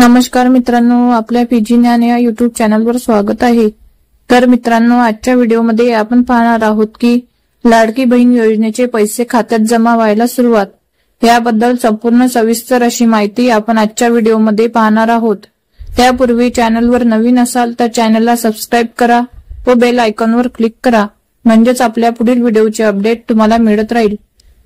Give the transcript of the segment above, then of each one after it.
नमस्कार मित्रांनो, आपल्या पीजी ज्ञान या युट्यूब चॅनलवर स्वागत आहे। तर मित्रांनो, आजच्या व्हिडिओमध्ये आपण पाहणार आहोत की लाडकी बहीण योजनेचे पैसे खात्यात जमा व्हायला सुरुवात, याबद्दल संपूर्ण सविस्तर अशी माहिती आपण आजच्या व्हिडिओमध्ये पाहणार आहोत। त्यापूर्वी चॅनलवर नवीन असाल तर चॅनलला सबस्क्राइब करा व बेल आयकॉनवर क्लिक करा, म्हणजेच आपल्या पुढील व्हिडिओचे अपडेट तुम्हाला मिळत राहील।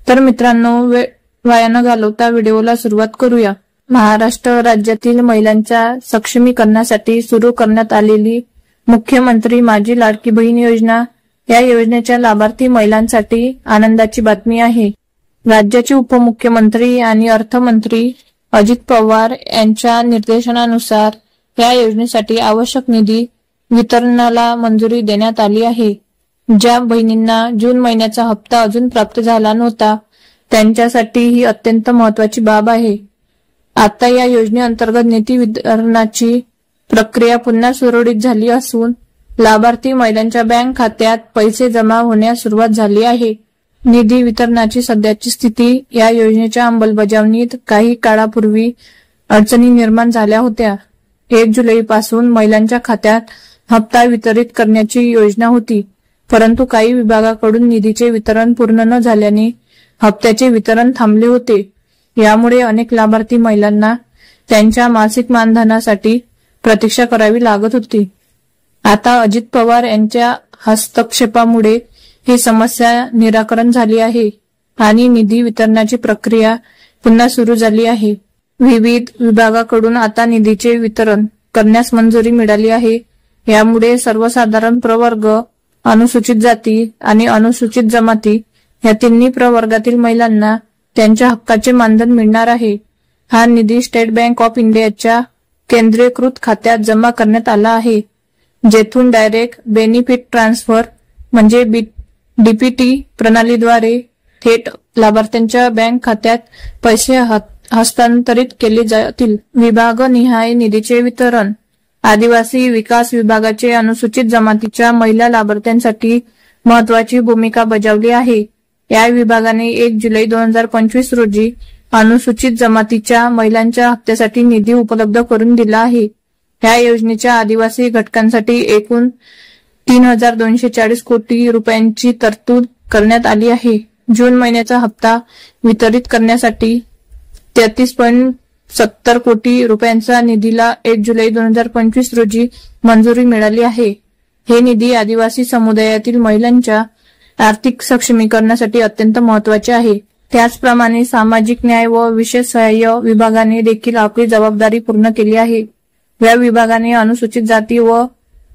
तर मित्रांनो, वेळ वाया न घालवता व्हिडिओला सुरुवात करूया। महाराष्ट्र राज्यातील महिलांच्या सक्षमीकरणासाठी सुरू करण्यात आलेली मुख्यमंत्री माझी लाडकी बहीण योजना या योजनेच्या लाभार्थी महिलांसाठी आनंदाची बातमी आहे। राज्याचे उपमुख्यमंत्री आणि अर्थमंत्री अजित पवार यांच्या निर्देशनानुसार या योजनेसाठी आवश्यक निधी वितरणाला मंजुरी देण्यात आली आहे। ज्या बहिणींना जून महिन्याचा हप्ता अजून प्राप्त झाला नव्हता त्यांच्यासाठी ही अत्यंत महत्त्वाची बाब आहे। आता या योजनेअंतर्गत निधी वितरणाची प्रक्रिया पुन्हा सुरळीत झाली असून लाभार्थी महिलांच्या बँक खात्यात पैसे जमा होण्यास सुरुवात झाली आहे। निधी वितरणाची सध्याची स्थिती, या योजनेच्या अंमलबजावणीत काही काळापूर्वी अडचणी निर्माण झाल्या होत्या। 1 जुलैपासून महिलांच्या खात्यात हप्ता वितरित करण्याची योजना होती, परंतु काही विभागाकडून निधीचे वितरण पूर्ण न झाल्याने हप्त्याचे वितरण थांबले होते। यामुळे अनेक लाभार्थी महिलांना त्यांच्या मासिक मानधनासाठी प्रतीक्षा करावी लागत होती। आता अजित पवार यांच्या हस्तक्षेपामुळे ही समस्या निराकरण झाली आहे आणि निधी वितरणाची प्रक्रिया पुन्हा सुरू झाली आहे। विविध विभागाकडून आता निधीचे वितरण करण्यास मंजुरी मिळाली आहे। यामुळे सर्वसाधारण प्रवर्ग, अनुसूचित जाती आणि अनुसूचित जमाती या तिन्ही प्रवर्गातील महिलांना त्यांच्या हक्काचे मानधन मिळणार आहे। हा निधी स्टेट बँक ऑफ इंडियाच्या केंद्रीयकृत खात्यात जमा करण्यात आला आहे, जेथून डायरेक्ट बेनिफिट ट्रान्सफर म्हणजे डीपीटी प्रणालीद्वारे थेट लाभार्थ्यांच्या बँक खात्यात पैसे हस्तांतरित केले जातील। विभागनिहाय निधीचे वितरण, आदिवासी विकास विभागाचे अनुसूचित जमातीच्या महिला लाभार्थ्यांसाठी महत्वाची भूमिका बजावली आहे। या विभागाने 1 जुलै 2025 रोजी अनुसूचित जमातीच्या महिलांच्या हप्त्यासाठी निधी उपलब्ध करून दिला आहे। या योजनेच्या आदिवासी घटकांसाठी एकूण 3240 कोटी रुपयांची तरतूद करण्यात आली आहे। जून महिन्याचा हप्ता वितरित करण्यासाठी 33.70 कोटी रुपयांचा निधीला 1 जुलै 2025 रोजी मंजुरी मिळाली आहे। हे निधी आदिवासी समुदायातील महिलांच्या आर्थिक सक्षमीकरणासाठी अत्यंत महत्त्वाचे आहे। त्याचप्रमाणे सामाजिक न्याय व विशेष सहाय्य विभागाने देखील आपली जबाबदारी पूर्ण केली आहे। या विभागाने अनुसूचित जाती व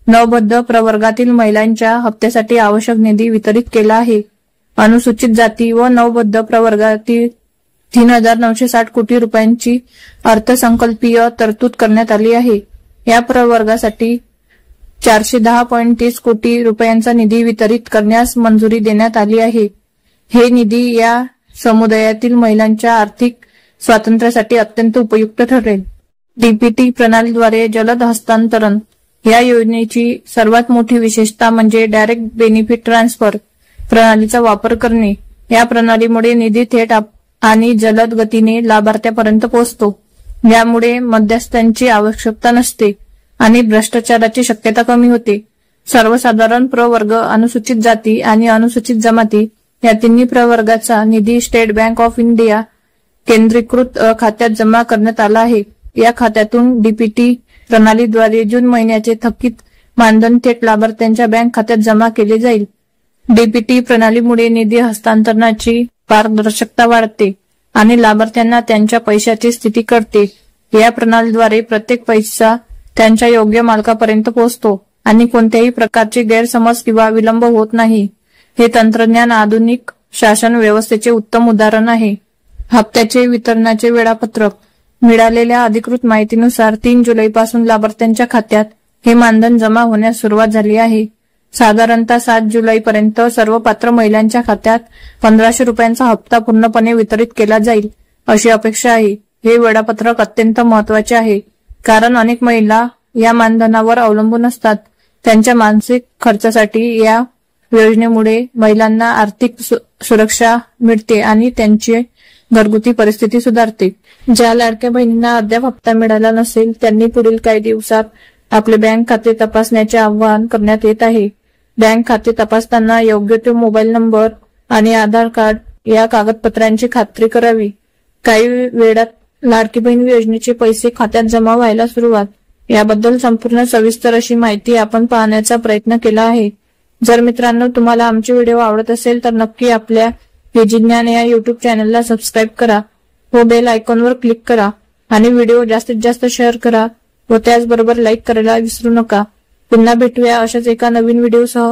नवबद्ध प्रवर्गातील महिलांच्या हप्त्यासाठी आवश्यक निधी वितरित केला आहे। अनुसूचित जाती व नवबद्ध प्रवर्गातील 3960 कोटी रुपयांची अर्थसंकल्पीय तरतूद करण्यात आली आहे। या प्रवर्गासाठी 410.30 कोटी रुपयांचा निधी वितरित करण्यास मंजुरी देण्यात आली आहे। हे निधी या समुदायातील महिलांच्या आर्थिक स्वातंत्र्यासाठी अत्यंत उपयुक्त ठरेल। डीपीटी प्रणालीद्वारे जलद हस्तांतरण, या योजनेची सर्वात मोठी विशेषता म्हणजे डायरेक्ट बेनिफिट ट्रान्सफर प्रणालीचा वापर करणे। या प्रणालीमुळे निधी थेट आणि जलद गतीने लाभार्थ्यापर्यंत पोहोचतो। यामुळे मध्यस्थांची आवश्यकता नसते आणि भ्रष्टाचाराची शक्यता कमी होते। सर्वसाधारण प्रवर्ग, अनुसूचित जाती आणि अनुसूचित जमाती या तिन्ही प्रवर्गाचा निधी स्टेट बँक ऑफ इंडिया केंद्रीकृत खात्यात जमा करण्यात आला आहे। या खात्यातून डीपीटी प्रणालीद्वारे जून महिन्याचे थकीत मानधन थेट लाभार्थ्यांच्या बँक खात्यात जमा केले जाईल। डीपीटी प्रणालीमुळे निधी हस्तांतरणाची पारदर्शकता वाढते आणि लाभार्थ्यांना त्यांच्या पैशाची स्थिती कळते। या प्रणालीद्वारे प्रत्येक पैसा त्यांच्या योग्य मालकापर्यंत पोहोचतो आणि कोणत्याही प्रकारचे गैरसमज किंवा विलंब होत नाही। हे तंत्रज्ञान आधुनिक शासन व्यवस्थेचे उत्तम उदाहरण आहे। हप्त्याचे वितरणाचे वेळापत्रक, मिळालेल्या अधिकृत माहितीनुसार 3 जुलैपासून लाभार्थ्यांच्या खात्यात हे मानधन जमा होण्यास सुरुवात झाली आहे। साधारणतः 7 जुलैपर्यंत सर्व पात्र महिलांच्या खात्यात 1500 रुपयांचा हप्ता पूर्णपणे वितरित केला जाईल अशी अपेक्षा आहे। हे वेळापत्रक अत्यंत महत्त्वाचे आहे, कारण अनेक महिला या मानधनावर अवलंबून असतात। त्यांच्या मानसिक खर्चासाठी या योजनेमुळे महिलांना आर्थिक सुरक्षा मिळते आणि त्यांचे घरगुती परिस्थिती सुधारते। ज्या लाडक्या बहिणींना अद्याप हप्ता मिळाला नसेल त्यांनी पुढील काही दिवसात आपले बँक खाते तपासण्याचे आवाहन करण्यात येत आहे। बँक खाते तपासताना योग्य तो मोबाईल नंबर आणि आधार कार्ड या कागदपत्रांची खात्री करावी। काही वेळात लाडकी बहीण योजनेचे पैसे खात्यात जमा व्हायला सुरुवात, याबद्दल संपूर्ण सविस्तर अशी माहिती आपण पाहण्याचा प्रयत्न केला आहे। जर मित्रांनो तुम्हाला आमचे व्हिडिओ आवडत असेल तर नक्की आपल्या पीजी ज्ञान या युट्यूब चॅनलला सबस्क्राईब करा व बेल आयकॉनवर क्लिक करा आणि व्हिडिओ जास्तीत जास्त शेअर करा व त्याचबरोबर लाईक करायला विसरू नका। पुन्हा भेटूया अशाच एका नवीन व्हिडिओसह।